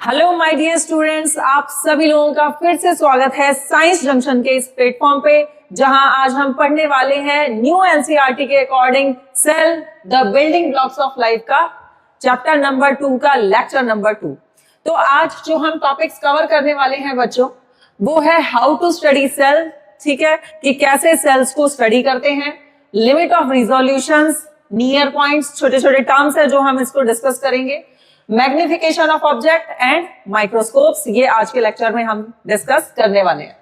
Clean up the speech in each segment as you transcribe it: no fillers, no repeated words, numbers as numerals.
Hello my dear students, आप सभी लोगों का फिर से स्वागत है साइंस जंक्शन के इस प्लेटफॉर्म पे, जहां आज हम पढ़ने वाले हैं न्यू एनसीईआरटी के according cell the building blocks of life का चैप्टर नंबर 2 का लेक्चर नंबर 2। तो आज जो हम टॉपिक्स कवर करने वाले हैं बच्चों, वो है हाउ टू स्टडी सेल। ठीक है, कि कैसे सेल्स को स्टडी करते हैं, limit of resolutions, near points, छोटे छोटे टर्म्स है जो हम इसको डिस्कस करेंगे, magnification of object and microscopes, ये आज के लेक्चर में हम डिस्कस करने वाले हैं।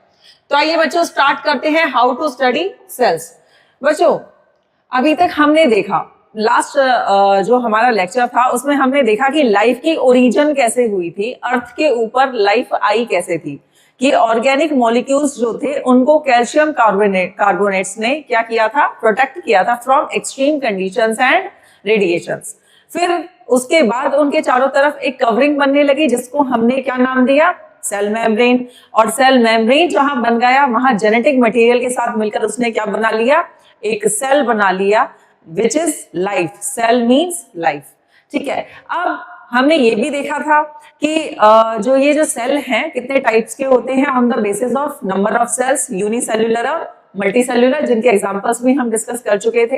तो आइए बच्चों स्टार्ट करते हैं हाउ टू स्टडी सेल्स। बच्चों अभी तक हमने देखा, लास्ट जो हमारा लेक्चर था उसमें हमने देखा कि लाइफ की ओरिजिन कैसे हुई थी, अर्थ के ऊपर लाइफ आई कैसे थी, कि ऑर्गेनिक मॉलिक्यूल्स जो थे उनको कैल्शियम कार्बोनेट्स ने क्या किया था, प्रोटेक्ट किया था from extreme conditions and radiations. फिर उसके बाद उनके चारों तरफ एक कवरिंग बनने लगी जिसको हमने क्या नाम दिया, सेल मेम्ब्रेन। और सेल मेम्ब्रेन जहां बन गया वहां जेनेटिक मटेरियल के साथ मिलकर उसने क्या बना लिया, एक सेल बना लिया, which is life. Cell means life. ठीक है, अब हमने ये भी देखा था कि जो सेल हैं कितने टाइप्स के होते हैं on the basis of number of cells, unicellular और मल्टी सेल्युलर, जिनके एग्जांपल्स भी हम डिस्कस कर चुके थे।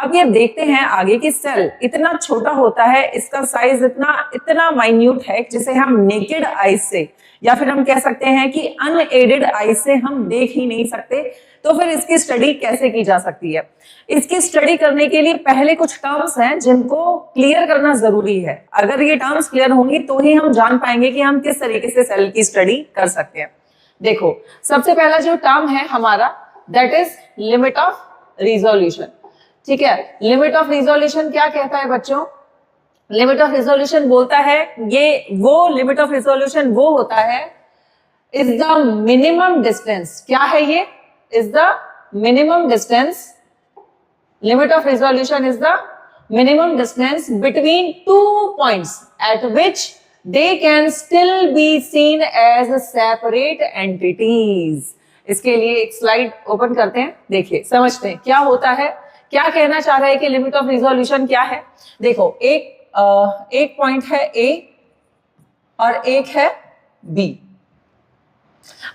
अब ये देखते हैं आगे कि सेल इतना छोटा होता है, इसका साइज इतना माइन्यूट है जिसे हम नेकेड आईज से या फिर हम कह सकते हैं कि अनएडेड आईज से हम देख ही नहीं सकते। तो फिर इसकी स्टडी कैसे की जा सकती है? इसकी स्टडी करने के लिए पहले कुछ टर्म्स हैं जिनको क्लियर करना जरूरी है। अगर ये टर्म्स क्लियर होंगी तो ही हम जान पाएंगे कि हम किस तरीके से सेल की स्टडी कर सकते हैं। देखो, सबसे पहला जो टर्म है हमारा, that is limit of resolution. ठीक है, लिमिट ऑफ रिजोल्यूशन क्या कहता है बच्चों? लिमिट ऑफ रिजोल्यूशन बोलता है, ये वो लिमिट ऑफ रिजोल्यूशन वो होता है, इज द मिनिमम डिस्टेंस। क्या है ये? Is the minimum distance. Limit of resolution is the minimum distance between two points at which they can still be seen as separate entities। इसके लिए एक slide open करते हैं, देखिए समझते हैं क्या होता है, क्या कहना चाह रहा है कि लिमिट ऑफ रिजोल्यूशन क्या है। देखो, एक पॉइंट है ए और एक है बी।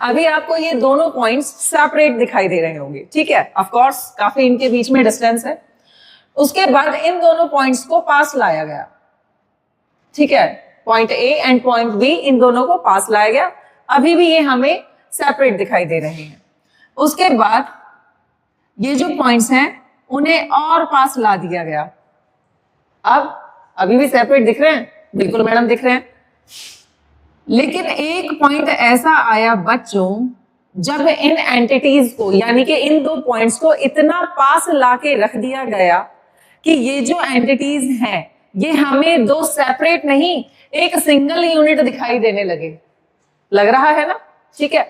अभी आपको ये दोनों पॉइंट्स सेपरेट दिखाई दे रहे होंगे। ठीक है, ऑफ कोर्स काफी इनके बीच में डिस्टेंस है। उसके बाद इन दोनों पॉइंट्स को पास लाया गया। ठीक है, point A and point B, इन दोनों को पास लाया गया। अभी भी ये हमें सेपरेट दिखाई दे रहे हैं। उसके बाद ये जो पॉइंट्स हैं उन्हें और पास ला दिया गया। अब अभी भी सेपरेट दिख रहे हैं? बिल्कुल मैडम दिख रहे हैं। लेकिन एक पॉइंट ऐसा आया बच्चों, जब इन एंटिटीज को यानी कि इन दो पॉइंट्स को इतना पास लाके रख दिया गया कि ये जो एंटिटीज हैं ये हमें दो सेपरेट नहीं, एक सिंगल यूनिट दिखाई देने लगे। लग रहा है ना? ठीक है,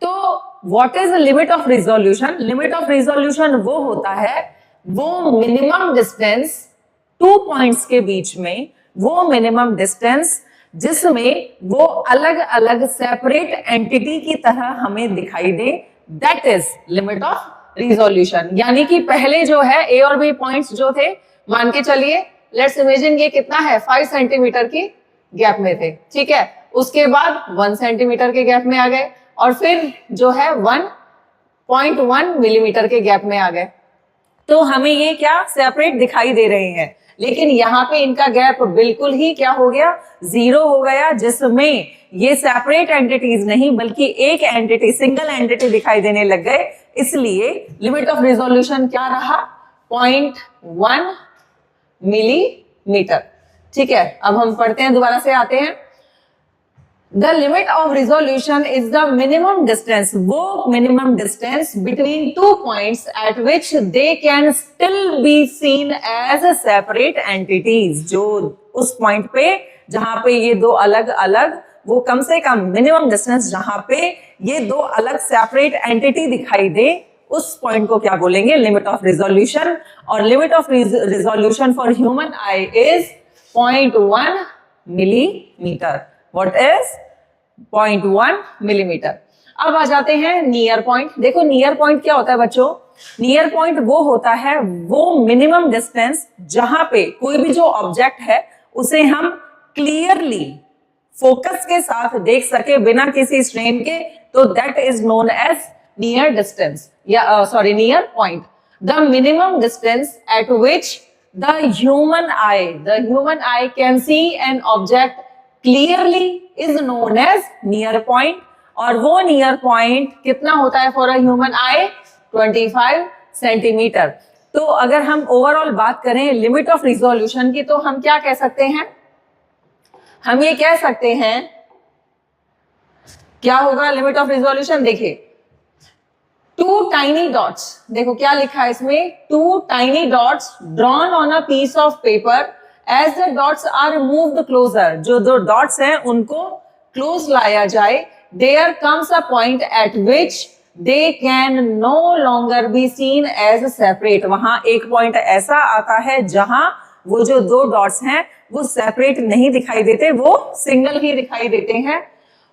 तो what is limit of resolution? Limit of resolution वो होता है, वो मिनिमम डिस्टेंस टू पॉइंट्स के बीच में, वो मिनिमम डिस्टेंस जिसमें वो अलग अलग सेपरेट एंटिटी की तरह हमें दिखाई दे, that is limit of resolution. यानी कि पहले जो है ए और बी पॉइंट्स जो थे, मान के चलिए लेट्स इमेजिन ये कितना है, 5 सेंटीमीटर की गैप में थे। ठीक है, उसके बाद 1 सेंटीमीटर के गैप में आ गए और फिर जो है 1.1 मिलीमीटर के गैप में आ गए। तो हमें ये क्या सेपरेट दिखाई दे रहे हैं, लेकिन यहाँ पे इनका गैप बिल्कुल ही क्या हो गया, 0 हो गया, जिसमें ये सेपरेट एंटिटीज नहीं बल्कि एक एंटिटी, सिंगल एंटिटी दिखाई देने लग गए। इसलिए लिमिट ऑफ रिजोल्यूशन क्या रहा, 0.1 मिलीमीटर। ठीक है, अब हम पढ़ते हैं, दोबारा से आते हैं। The limit of resolution is the minimum distance, वो minimum distance between two points at which they can still be seen as separate entities, जो उस point पे जहां पे ये दो अलग अलग वो कम से कम मिनिमम डिस्टेंस जहां पे ये दो अलग सेपरेट एंटिटी दिखाई दे, उस पॉइंट को क्या बोलेंगे, लिमिट ऑफ रिजोल्यूशन। और limit of resolution for human I is 0.1 millimetre. What is 0.1 millimetre. अब आ जाते हैं नियर पॉइंट। देखो नियर पॉइंट क्या होता है बच्चों, नियर पॉइंट वो होता है वो मिनिमम डिस्टेंस जहां पे कोई भी जो ऑब्जेक्ट है उसे हम क्लियरली फोकस के साथ देख सके बिना किसी स्ट्रेन के, तो that is known as near distance या sorry near point. The minimum distance at which the human eye can see an object clearly is known as near point. और वो नियर पॉइंट कितना होता है for a human eye, 25 centimetre. तो अगर हम overall बात करें लिमिट ऑफ रिजोल्यूशन की, तो हम क्या कह सकते हैं, हम ये कह सकते हैं क्या होगा लिमिट ऑफ रिजोल्यूशन। देखिए 2 टाइनी डॉट्स, देखो क्या लिखा है इसमें, 2 tiny dots drawn on a piece of paper as the dots are moved closer. जो दो डॉट्स हैं उनको क्लोज लाया जाए, there comes a point at which they can no longer be seen as separate. वहां एक पॉइंट ऐसा आता है जहां वो जो दो डॉट्स हैं वो सेपरेट नहीं दिखाई देते, वो सिंगल ही दिखाई देते हैं।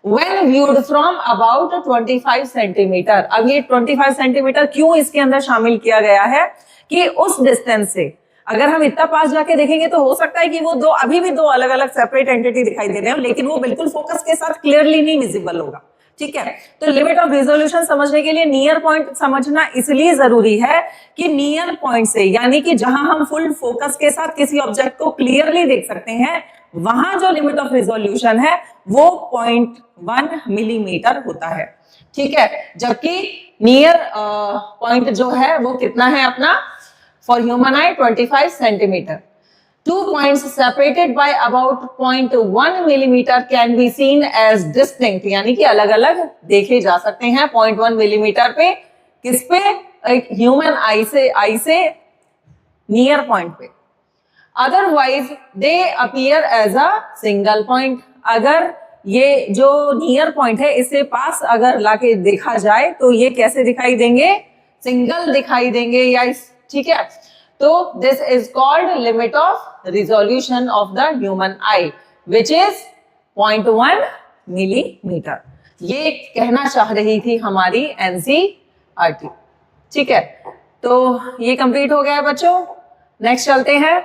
When viewed from about 25 centimetre. अब ये 25 सेंटीमीटर क्यों इसके अंदर शामिल किया गया है कि उस डिस्टेंस से अगर हम इतना पास जाके देखेंगे तो हो सकता है कि वो दो अभी भी दो अलग अलग सेपरेट एंटिटी दिखाई दे रहे हो, लेकिन वो बिल्कुल फोकस के साथ क्लियरली नहीं विजिबल होगा। ठीक है, तो लिमिट ऑफ रिजोल्यूशन समझने के लिए नियर पॉइंट समझना इसलिए जरूरी है कि नियर पॉइंट से, यानी कि जहां हम फुल फोकस के साथ किसी ऑब्जेक्ट को क्लियरली देख सकते हैं, वहां जो लिमिट ऑफ रिजोल्यूशन है वो 0.1 मिलीमीटर होता है। ठीक है, जबकि नियर पॉइंट जो है वो कितना है अपना, for human eye 25 centimetre. 2 points separated by about 0.1 millimeter can be seen as distinct, यानी कि अलग अलग देखे जा सकते हैं 0.1 मिलीमीटर पे, किस पे, एक ह्यूमन आई से नियर पॉइंट पे। Otherwise they appear as a single point. अगर ये जो नियर पॉइंट है इसे पास अगर लाके देखा जाए तो ये कैसे दिखाई देंगे, सिंगल दिखाई देंगे या ठीक है। तो this is called limit of resolution of the human I which is 0.1 millimetre. ये कहना चाह रही थी हमारी एनसीईआरटी। ठीक है, तो ये कंप्लीट हो गया है बच्चों। नेक्स्ट चलते हैं,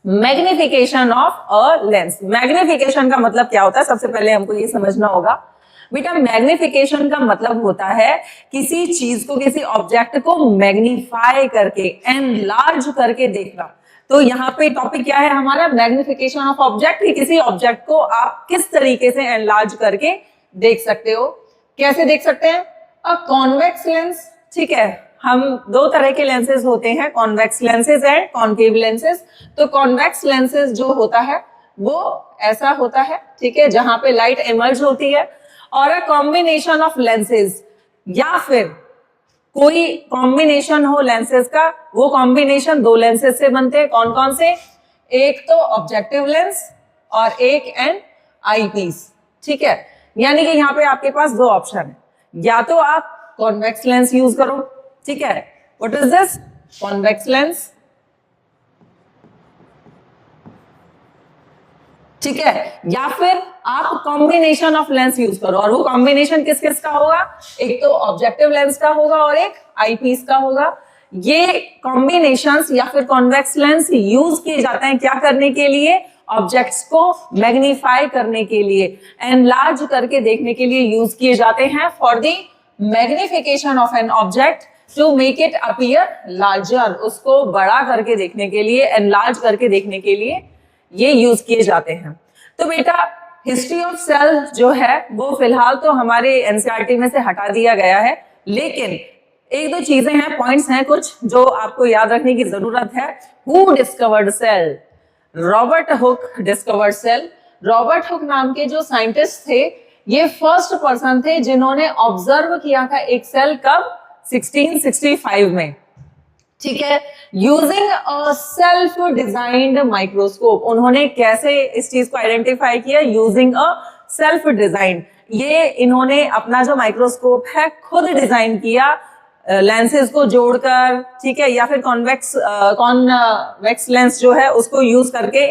magnification of a lens. Magnification का मतलब क्या होता है, सबसे पहले हमको ये समझना होगा बेटा। मैग्निफिकेशन का मतलब होता है किसी चीज को, किसी ऑब्जेक्ट को मैग्नीफाई करके, एनलार्ज करके देखना। तो यहाँ पे टॉपिक क्या है हमारा, मैग्निफिकेशन ऑफ ऑब्जेक्ट। किसी ऑब्जेक्ट को आप किस तरीके से एनलार्ज करके देख सकते हो। कैसे देख सकते हैं, अ कॉन्वेक्स लेंस। ठीक है, हम दो तरह के लेंसेज होते हैं, convex lenses and concave lenses. तो कॉन्वेक्स लेंसेज जो होता है वो ऐसा होता है, ठीक है, जहां पे लाइट इमर्ज होती है। और अ कॉम्बिनेशन ऑफ लेंसेज, या फिर कोई कॉम्बिनेशन हो लेंसेज का, वो कॉम्बिनेशन दो लेंसेज से बनते हैं। कौन कौन से, एक तो ऑब्जेक्टिव लेंस और एक एन आई पीस। ठीक है, यानी कि यहाँ पे आपके पास दो ऑप्शन है, या तो आप कॉन्वेक्स लेंस यूज करो। ठीक है, what is this, convex lens. ठीक है, या फिर आप कॉम्बिनेशन ऑफ लेंस यूज करो। और वो कॉम्बिनेशन किस किस का होगा, एक तो ऑब्जेक्टिव लेंस का होगा और एक आई पीस का होगा। ये कॉम्बिनेशंस या फिर कॉन्वेक्स लेंस यूज किए जाते हैं क्या करने के लिए, ऑब्जेक्ट्स को मैग्नीफाई करने के लिए, एनलार्ज करके देखने के लिए यूज किए जाते हैं। For the magnification of an object to make it appear larger, उसको बड़ा करके देखने के लिए, एनलार्ज करके देखने के लिए ये यूज किए जाते हैं। तो बेटा हिस्ट्री ऑफ सेल जो है वो फिलहाल तो हमारे एनसीईआरटी में से हटा दिया गया है, लेकिन एक दो चीजें हैं, पॉइंट्स हैं कुछ जो आपको याद रखने की जरूरत है। Who discovered cell, Robert Hooke discovered cell. Robert Hooke नाम के जो साइंटिस्ट थे, ये फर्स्ट पर्सन थे जिन्होंने ऑब्जर्व किया था एक सेल, कब, 1665 में। ठीक है, using a self designed microscope. उन्होंने कैसे इस चीज को आइडेंटिफाई किया, यूजिंग अ सेल्फ डिजाइन, ये इन्होंने अपना जो माइक्रोस्कोप है खुद डिजाइन किया, लेंसेज को जोड़कर, ठीक है, या फिर कॉन्वेक्स लेंस जो है उसको यूज करके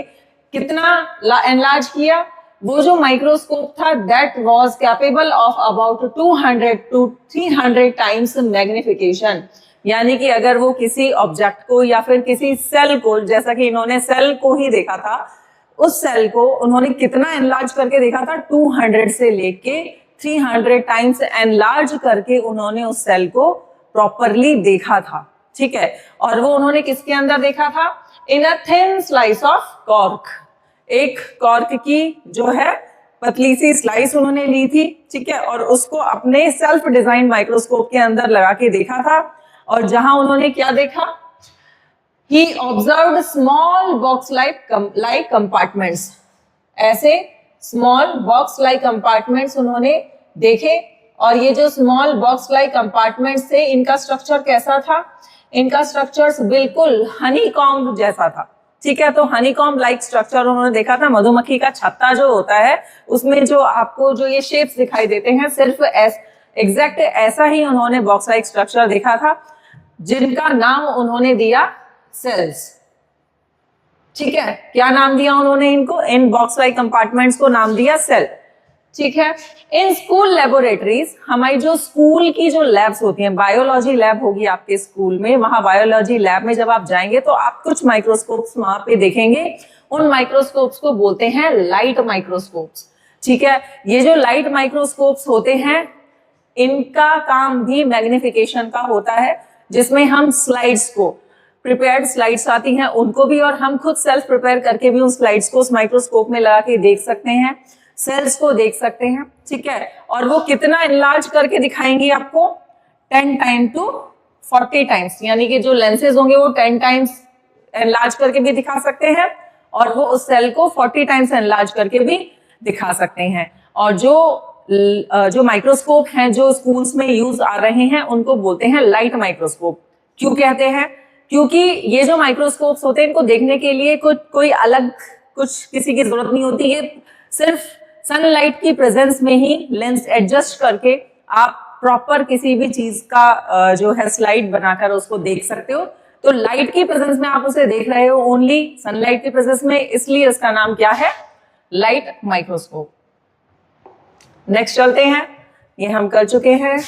कितना एनलार्ज किया। वो जो माइक्रोस्कोप था that was capable of about 200 to 300 times magnification, यानी कि अगर वो किसी ऑब्जेक्ट को या फिर किसी सेल को, जैसा कि इन्होंने सेल को ही देखा था, उस सेल को उन्होंने कितना एनलार्ज करके देखा था, 200 से लेके 300 टाइम्स एनलार्ज करके उन्होंने उस सेल को प्रॉपरली देखा था, ठीक है। और वो उन्होंने किसके अंदर देखा था, in a thin slice of cork, एक कॉर्क की जो है पतली सी स्लाइस उन्होंने ली थी, ठीक है, और उसको अपने सेल्फ डिजाइन माइक्रोस्कोप के अंदर लगा के देखा था। और जहां उन्होंने क्या देखा, he observed small box like compartments, ऐसे स्मॉल बॉक्स लाइक कंपार्टमेंट्स उन्होंने देखे। और ये जो स्मॉल बॉक्स लाइक कंपार्टमेंट्स थे, इनका स्ट्रक्चर कैसा था, इनका स्ट्रक्चर बिल्कुल हनीकॉम्ब जैसा था, ठीक है। तो हनीकॉम्ब लाइक स्ट्रक्चर उन्होंने देखा था। मधुमक्खी का छत्ता जो होता है उसमें जो आपको जो ये शेप्स दिखाई देते हैं, सिर्फ एग्जैक्ट ऐसा ही उन्होंने बॉक्स लाइक स्ट्रक्चर देखा था, जिनका नाम उन्होंने दिया सेल्स, ठीक है। क्या नाम दिया उन्होंने इनको, इन बॉक्स लाइक कंपार्टमेंट्स को नाम दिया सेल, ठीक है। इन स्कूल लेबोरेटरीज, हमारी जो स्कूल की जो लैब्स होती हैं, बायोलॉजी लैब होगी आपके स्कूल में, वहां बायोलॉजी लैब में जब आप जाएंगे तो आप कुछ माइक्रोस्कोप्स वहां पे देखेंगे। उन माइक्रोस्कोप्स को बोलते हैं लाइट माइक्रोस्कोप्स, ठीक है। ये जो लाइट माइक्रोस्कोप्स होते हैं, इनका काम भी मैग्निफिकेशन का होता है, जिसमें हम स्लाइड्स को, प्रिपेयर्ड स्लाइड्स आती हैं उनको भी, और हम खुद सेल्फ प्रिपेयर करके भी उन स्लाइड्स को उस माइक्रोस्कोप में लगा के देख सकते हैं, सेल्स को देख सकते हैं, ठीक है। और वो कितना एनलार्ज करके दिखाएंगी आपको, 10 टाइम to 40 टाइम्स, यानी कि जो लेंसेज होंगे वो 10 टाइम्स एनलार्ज करके भी दिखा सकते हैं, और वो उस सेल को 40 टाइम्स एनलार्ज करके भी दिखा सकते हैं। और जो माइक्रोस्कोप हैं जो स्कूल्स में यूज आ रहे हैं, उनको बोलते हैं लाइट माइक्रोस्कोप। क्यों कहते हैं, क्योंकि ये जो माइक्रोस्कोप्स होते हैं, इनको देखने के लिए कोई अलग कुछ किसी की जरूरत नहीं होती, ये सिर्फ सनलाइट की प्रेजेंस में ही लेंस एडजस्ट करके आप प्रॉपर किसी भी चीज का जो है स्लाइड बनाकर उसको देख सकते हो। तो लाइट की प्रेजेंस में आप उसे देख रहे हो, ओनली सनलाइट की प्रेजेंस में, इसलिए इसका नाम क्या है, लाइट माइक्रोस्कोप। नेक्स्ट चलते हैं, ये हम कर चुके हैं।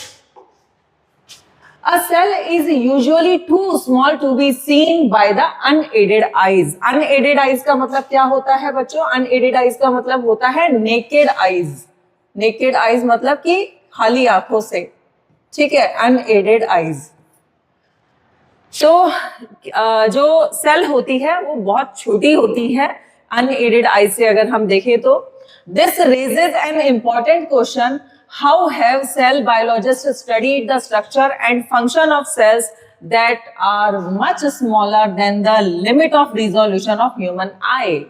A cell is usually too small to be seen by the unaided eyes. Unaided eyes का मतलब क्या होता है बच्चों, unaided eyes का मतलब होता है naked eyes. Naked eyes मतलब कि खाली आंखों से, ठीक है, unaided eyes। तो जो सेल होती है वो बहुत छोटी होती है unaided eyes से अगर हम देखें तो। This raises an important question. How have cell biologists studied the structure and function of cells that are much smaller than the limit of resolution of human eye?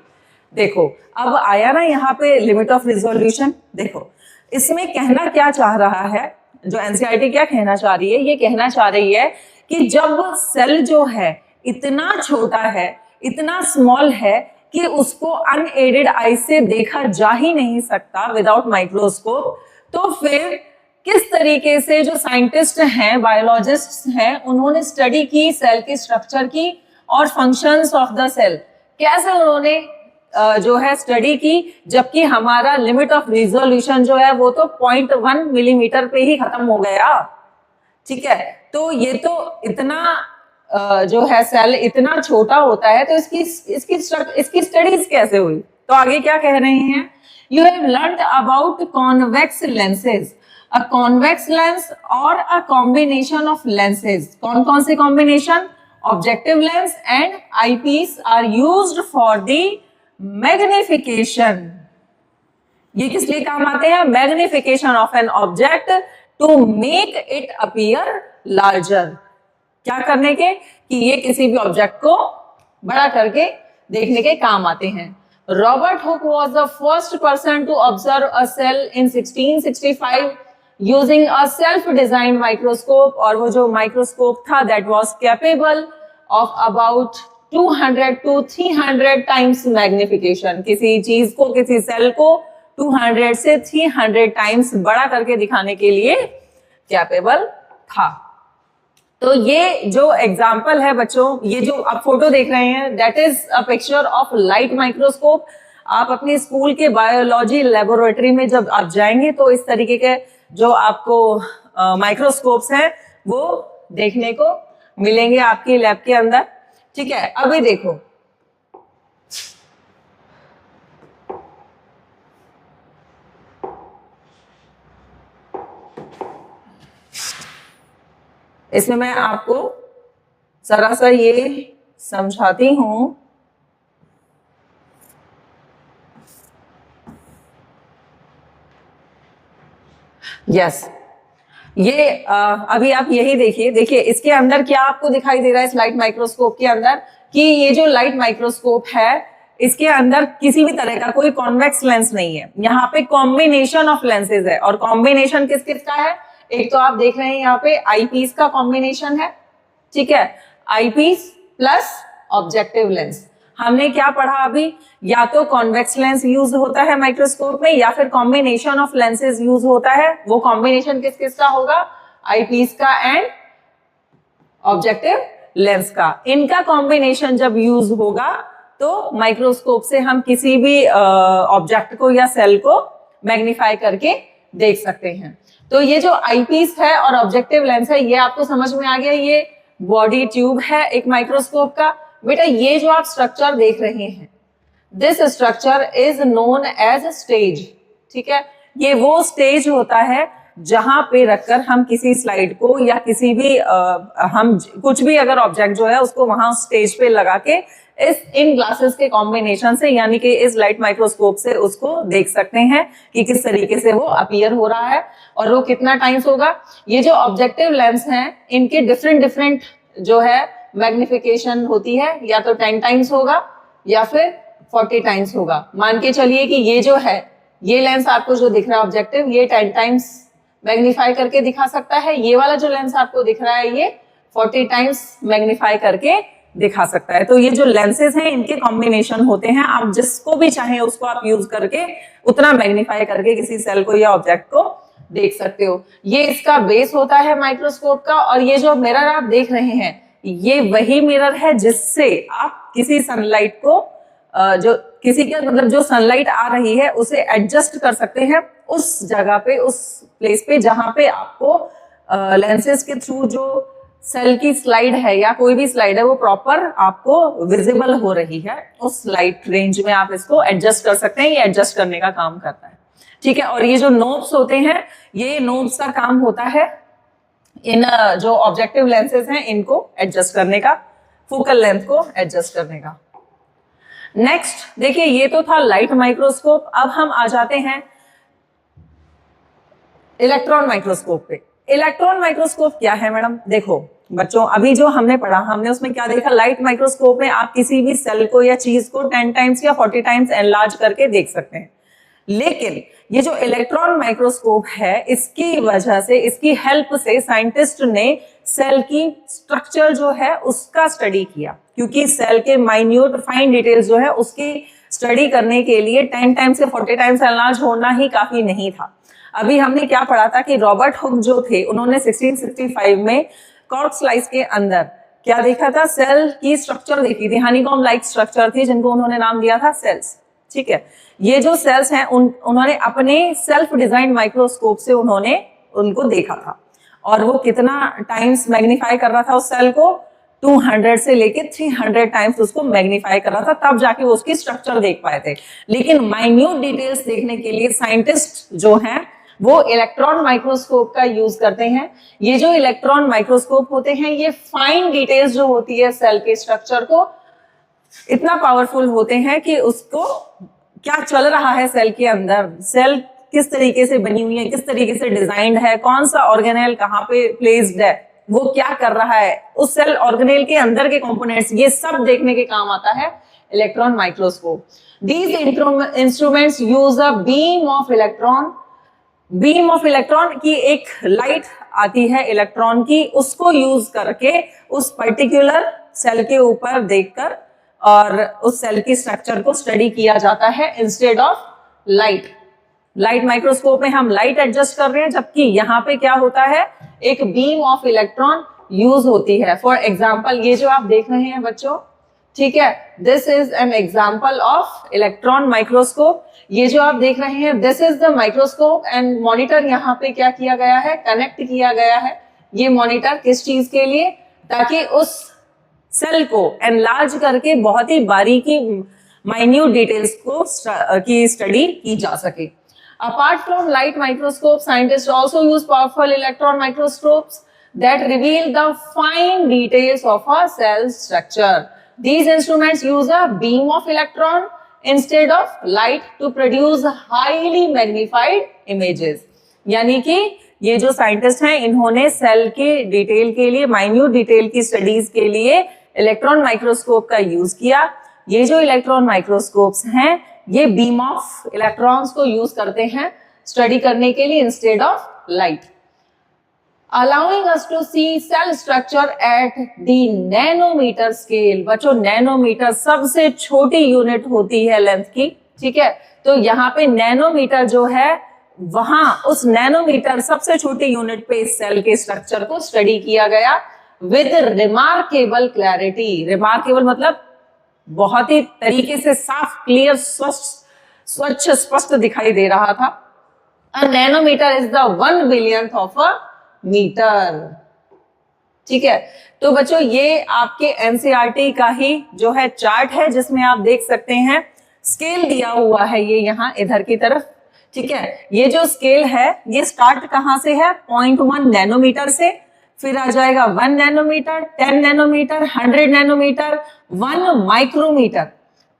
देखो, अब आया ना यहाँ पे लिमिट ऑफ रिजोल्यूशन। देखो, इसमें कहना क्या चाह रहा है, जो एनसीईआरटी क्या कहना चाह रही है, ये कहना चाह रही है कि जब सेल जो है इतना छोटा है, इतना स्मॉल है कि उसको अनएडेड आई से देखा जा ही नहीं सकता विदाउट माइक्रोस्कोप, तो फिर किस तरीके से जो साइंटिस्ट हैं, बायोलॉजिस्ट हैं, उन्होंने स्टडी की सेल की स्ट्रक्चर की और फंक्शंस ऑफ द सेल, कैसे उन्होंने जो है स्टडी की, जबकि हमारा लिमिट ऑफ रिजोल्यूशन जो है वो तो 0.1 मिलीमीटर पे ही खत्म हो गया, ठीक है। तो ये तो इतना जो है सेल इतना छोटा होता है, तो इसकी स्टडीज कैसे हुई। तो आगे क्या कह रहे हैं, you have learned about convex lenses, a convex lens or a combination of lenses. कौन से combination? Objective lens and eyepiece are used for the magnification. ये किस लिए काम आते हैं? Magnification of an object to make it appear larger. क्या करने के? कि ये किसी भी ऑब्जेक्ट को बड़ा करके देखने के काम आते हैं। Robert Hooke was the first person to observe a cell in 1665 using a self-designed microscope, और वो जो माइक्रोस्कोप था that was capable of about 200 to 300 times magnification. किसी चीज को, किसी सेल को 200 से 300 टाइम्स बड़ा करके दिखाने के लिए कैपेबल था। तो ये जो एग्जाम्पल है बच्चों, ये जो आप फोटो देख रहे हैं, that is a picture of light microscope. आप अपने स्कूल के बायोलॉजी लेबोरेटरी में जब आप जाएंगे तो इस तरीके के जो आपको माइक्रोस्कोप्स हैं वो देखने को मिलेंगे आपकी लैब के अंदर। ठीक है, अभी देखो इसमें मैं आपको जरा सा ये समझाती हूं। यस, ये अभी आप यही देखिए इसके अंदर क्या आपको दिखाई दे रहा है इस लाइट माइक्रोस्कोप के अंदर, कि ये जो लाइट माइक्रोस्कोप है इसके अंदर किसी भी तरह का कोई कॉन्वेक्स लेंस नहीं है। यहाँ पे कॉम्बिनेशन ऑफ लेंसेज है, और कॉम्बिनेशन किस किस का है? एक तो आप देख रहे हैं यहाँ पे आईपीस का कॉम्बिनेशन है। ठीक है, आईपीस प्लस ऑब्जेक्टिव लेंस। हमने क्या पढ़ा अभी? या तो कॉन्वेक्स लेंस यूज होता है माइक्रोस्कोप में, या फिर कॉम्बिनेशन ऑफ लेंसेज यूज होता है। वो कॉम्बिनेशन किस किस का होगा? आईपीस का एंड ऑब्जेक्टिव लेंस का। इनका कॉम्बिनेशन जब यूज होगा तो माइक्रोस्कोप से हम किसी भी ऑब्जेक्ट को या सेल को मैग्नीफाई करके देख सकते हैं। तो ये जो आईपीस है और ऑब्जेक्टिव लेंस है, ये आपको समझ में आ गया। ये बॉडी ट्यूब है एक माइक्रोस्कोप का। बेटा ये जो आप स्ट्रक्चर देख रहे हैं, this structure is known as stage. ठीक है, ये वो स्टेज होता है जहां पे रखकर हम किसी स्लाइड को या किसी भी हम कुछ भी अगर ऑब्जेक्ट जो है उसको वहां स्टेज पे लगा के इन ग्लासेस के कॉम्बिनेशन से, यानी कि इस लाइट माइक्रोस्कोप से उसको देख सकते हैं कि किस तरीके से वो अपीयर हो रहा है और वो कितना टाइम्स होगा। ये जो ऑब्जेक्टिव लेंस हैं इनके डिफरेंट जो है मैग्निफिकेशन होती है, या तो 10 टाइम्स होगा या फिर 40 टाइम्स होगा। मान के चलिए कि ये जो है, ये लेंस आपको जो दिख रहा है ऑब्जेक्टिव, ये 10 टाइम्स मैग्नीफाई करके दिखा सकता है। ये वाला जो लेंस आपको दिख रहा है ये 40 टाइम्स मैग्नीफाई करके दिखा सकता है। तो ये जो लेंसेज हैं इनके कॉम्बिनेशन होते हैं। आप जिसको भी चाहें उसको आप यूज करके उतना मैग्नीफाई करके किसी सेल को या ऑब्जेक्ट को देख सकते हो। ये इसका बेस होता है माइक्रोस्कोप का। और ये जो मिरर आप देख रहे हैं, ये वही मिरर है जिससे आप किसी सनलाइट को जो किसी के मतलब जो सनलाइट आ रही है उसे एडजस्ट कर सकते हैं उस जगह पे, उस प्लेस पे जहां पे आपको लेंसेज के थ्रू जो सेल की स्लाइड है या कोई भी स्लाइड है वो प्रॉपर आपको विजिबल हो रही है। उस लाइट रेंज में आप इसको एडजस्ट कर सकते हैं। ये एडजस्ट करने का काम करता है। ठीक है, और ये जो नोब्स होते हैं, ये नोब्स का काम होता है इन जो ऑब्जेक्टिव लेंसेज हैं इनको एडजस्ट करने का, फोकल लेंथ को एडजस्ट करने का। नेक्स्ट देखिए, ये तो था लाइट माइक्रोस्कोप। अब हम आ जाते हैं इलेक्ट्रॉन माइक्रोस्कोप पे। इलेक्ट्रॉन माइक्रोस्कोप क्या है मैडम? देखो बच्चों, अभी जो हमने पढ़ा, हमने उसमें क्या देखा? लाइट माइक्रोस्कोप में आप किसी भी सेल को या चीज को 10 टाइम्स या 40 टाइम्स एनलार्ज करके देख सकते हैं। लेकिन ये जो इलेक्ट्रॉन माइक्रोस्कोप है, इसकी वजह से, इसकी हेल्प से साइंटिस्ट ने सेल की स्ट्रक्चर जो है उसका स्टडी किया, क्योंकि सेल के माइन्यूट फाइन डिटेल्स जो है उसकी स्टडी करने के लिए 10 टाइम्स से 40 टाइम्स एनलार्ज होना ही काफी नहीं था। अभी हमने क्या पढ़ा था कि रॉबर्ट हुक जो थे, उन्होंने 1665 में कॉर्क स्लाइस के अंदर क्या देखा था? सेल की स्ट्रक्चर देखी थी, हनीकॉम्ब लाइक स्ट्रक्चर थी जिनको उन्होंने नाम दिया था सेल्स। ठीक है, ये जो सेल्स हैं उन्होंने अपने सेल्फ डिजाइन माइक्रोस्कोप से उन्होंने उनको देखा था, और वो कितना टाइम्स मैग्नीफाई कर रहा था उस सेल को? 200 से लेके 300 टाइम्स उसको मैग्नीफाई कर रहा था, तब जाके वो उसकी स्ट्रक्चर देख पाए थे। लेकिन माइन्यूट डिटेल्स देखने के लिए साइंटिस्ट जो हैं वो इलेक्ट्रॉन माइक्रोस्कोप का यूज करते हैं। ये जो इलेक्ट्रॉन माइक्रोस्कोप होते हैं, ये फाइन डिटेल्स जो होती है सेल के स्ट्रक्चर को इतना पावरफुल होते हैं कि उसको क्या चल रहा है सेल के अंदर, सेल किस तरीके से बनी हुई है, किस तरीके से डिजाइंड है, कौन सा ऑर्गेनेल कहाँ पे प्लेस्ड है, वो क्या कर रहा है, उस सेल ऑर्गेनेल के अंदर के कंपोनेंट्स, ये सब देखने के काम आता है electron microscope. These instruments use a beam of electron. Beam of electron की एक लाइट आती है इलेक्ट्रॉन की, उसको यूज करके उस पर्टिकुलर सेल के ऊपर देखकर और उस सेल की स्ट्रक्चर को स्टडी किया जाता है instead of light. Light microscope में हम लाइट एडजस्ट कर रहे हैं, जबकि यहाँ पे क्या होता है, एक बीम ऑफ इलेक्ट्रॉन यूज होती है। फॉर एग्जाम्पल ये जो आप देख रहे हैं बच्चों, ठीक है, this is an example of electron microscope. ये जो आप देख रहे हैं, this is the microscope and monitor यहाँ पे क्या किया गया है, कनेक्ट किया गया है। ये मॉनिटर किस चीज के लिए, ताकि उस सेल को एनलार्ज करके बहुत ही बारीकी माइन्यूट डिटेल्स को की स्टडी की जा सके। Apart from light microscope, scientist also use powerful electron microscopes that reveal the fine details of a cell structure. These instruments use a beam of electron instead of light to produce highly magnified images. यानी कि ये जो scientist हैं, इन्होंने cell के detail के लिए, minute detail की स्टडीज के लिए इलेक्ट्रॉन माइक्रोस्कोप का यूज किया। ये जो इलेक्ट्रॉन माइक्रोस्कोप्स हैं, ये बीम ऑफ इलेक्ट्रॉन्स को यूज करते हैं स्टडी करने के लिए instead of light, allowing us to see cell structure at the nanometer scale। बच्चों नैनोमीटर सबसे छोटी यूनिट होती है लेंथ की, ठीक है, तो यहाँ पे नैनोमीटर जो है, वहां उस नैनोमीटर सबसे छोटी यूनिट पे इस सेल के स्ट्रक्चर को स्टडी किया गया विद रिमार्केबल क्लैरिटी। रिमार्केबल मतलब बहुत ही तरीके से साफ, क्लियर, स्वच्छ, स्पष्ट दिखाई दे रहा था। A nanometer is the 1 billionth of a metre, ठीक है। तो बच्चों ये आपके एनसीईआरटी का ही जो है चार्ट है, जिसमें आप देख सकते हैं स्केल दिया हुआ है, ये यहाँ इधर की तरफ, ठीक है। ये जो स्केल है, ये स्टार्ट कहाँ से है, 0.1 नैनोमीटर से, फिर आ जाएगा 1 nanometre, 10 nanometre, 100 nanometre, 1 micrometre,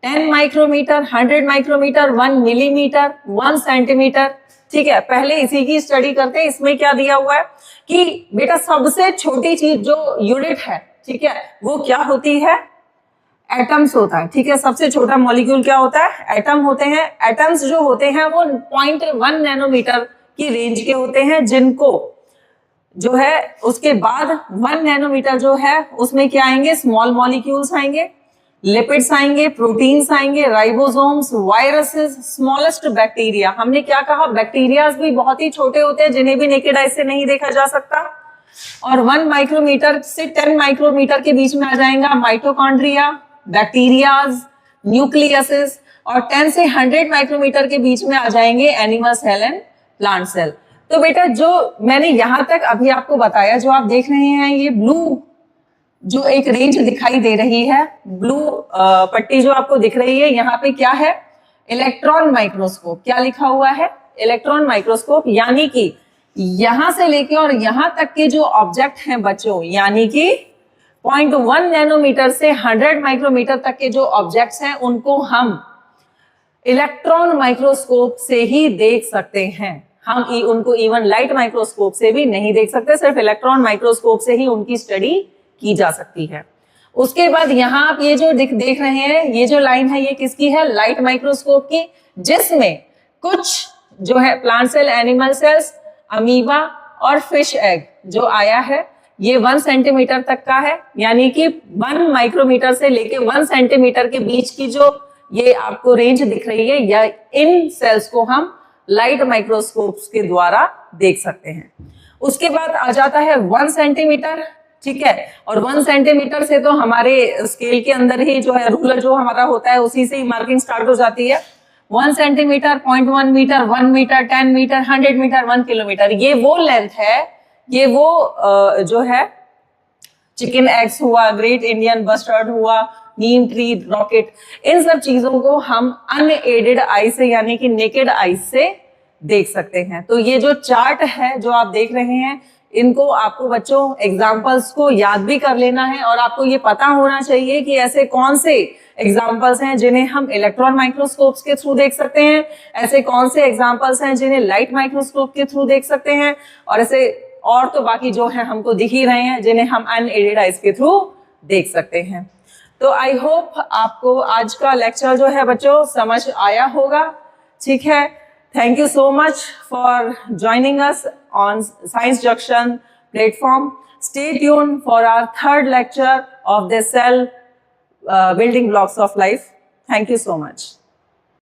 10 micrometre, 100 micrometre, 1 millimetre, 1 centimetre, ठीक है। पहले इसी की स्टडी करते हैं। इसमें क्या दिया हुआ है कि बेटा सबसे छोटी चीज जो यूनिट है, ठीक है, वो क्या होती है, एटम्स होता है, ठीक है। सबसे छोटा मॉलिक्यूल क्या होता है, एटम होते हैं। एटम्स जो होते हैं वो 0.1 नैनोमीटर की रेंज के होते हैं, जिनको जो है उसके बाद 1 नैनोमीटर जो है उसमें क्या आएंगे, स्मॉल मॉलिक्यूल्स आएंगे, लिपिड्स आएंगे, प्रोटीन्स आएंगे, राइबोसोम्स, वायरसेस, स्मॉलेस्ट बैक्टीरिया। हमने क्या कहा, बैक्टीरियाज भी बहुत ही छोटे होते हैं, जिन्हें भी नेकेड आई से नहीं देखा जा सकता। और 1 माइक्रोमीटर से 10 माइक्रोमीटर के बीच में आ जाएगा माइटोकॉन्ड्रिया, बैक्टीरियाज, न्यूक्लियसेस, और 10 से 100 माइक्रोमीटर के बीच में आ जाएंगे animal cell and plant cell. तो बेटा जो मैंने यहां तक अभी आपको बताया, जो आप देख रहे हैं, ये ब्लू जो एक रेंज दिखाई दे रही है, ब्लू पट्टी जो आपको दिख रही है, यहाँ पे क्या है, इलेक्ट्रॉन माइक्रोस्कोप। क्या लिखा हुआ है, इलेक्ट्रॉन माइक्रोस्कोप। यानी कि यहां से लेके और यहां तक के जो ऑब्जेक्ट हैं बच्चों, यानी कि 0.1 नैनोमीटर से 100 माइक्रोमीटर तक के जो ऑब्जेक्ट्स हैं, उनको हम इलेक्ट्रॉन माइक्रोस्कोप से ही देख सकते हैं। हम उनको इवन लाइट माइक्रोस्कोप से भी नहीं देख सकते, सिर्फ इलेक्ट्रॉन माइक्रोस्कोप से ही उनकी स्टडी की जा सकती है। उसके बाद यहाँ आप ये जो देख रहे हैं, ये जो लाइन है, ये किसकी है, लाइट माइक्रोस्कोप की, जिसमें कुछ जो है plant cell, animal cells, amoeba और फिश एग जो आया है, ये 1 सेंटीमीटर तक का है। यानी कि 1 माइक्रोमीटर से लेके 1 सेंटीमीटर के बीच की जो ये आपको रेंज दिख रही है, या इन सेल्स को हम लाइट माइक्रोस्कोप के द्वारा देख सकते हैं। उसके बाद आ जाता है 1 सेंटीमीटर, ठीक है। और 1 सेंटीमीटर से तो हमारे स्केल के अंदर ही जो है रूलर जो हमारा होता है, उसी से ही मार्किंग स्टार्ट हो जाती है। 1 centimetre, 0.1 metre, 1 metre, 10 metre, 100 metre, 1 kilometre, ये वो लेंथ है, ये वो जो है चिकन एग्स हुआ, ग्रेट इंडियन बस्टर्ड हुआ, नीम ट्री रॉकेट, इन सब चीजों को हम अनएडेड आई से, यानी कि नेकेड आई से देख सकते हैं। तो ये जो चार्ट है जो आप देख रहे हैं, इनको आपको बच्चों एग्जाम्पल्स को याद भी कर लेना है, और आपको ये पता होना चाहिए कि ऐसे कौन से एग्जाम्पल्स हैं जिन्हें हम इलेक्ट्रॉन माइक्रोस्कोप्स के थ्रू देख सकते हैं, ऐसे कौन से एग्जाम्पल्स हैं जिन्हें लाइट माइक्रोस्कोप के थ्रू देख सकते हैं, और ऐसे और तो बाकी जो है हमको दिख ही रहे हैं जिन्हें हम अनएडेड आइज के थ्रू देख सकते हैं। तो आई होप आपको आज का लेक्चर जो है बच्चों समझ आया होगा, ठीक है। Thank you so much for joining us on Science Junction platform. Stay tuned for our 3rd lecture of the cell building blocks of life. Thank you so much.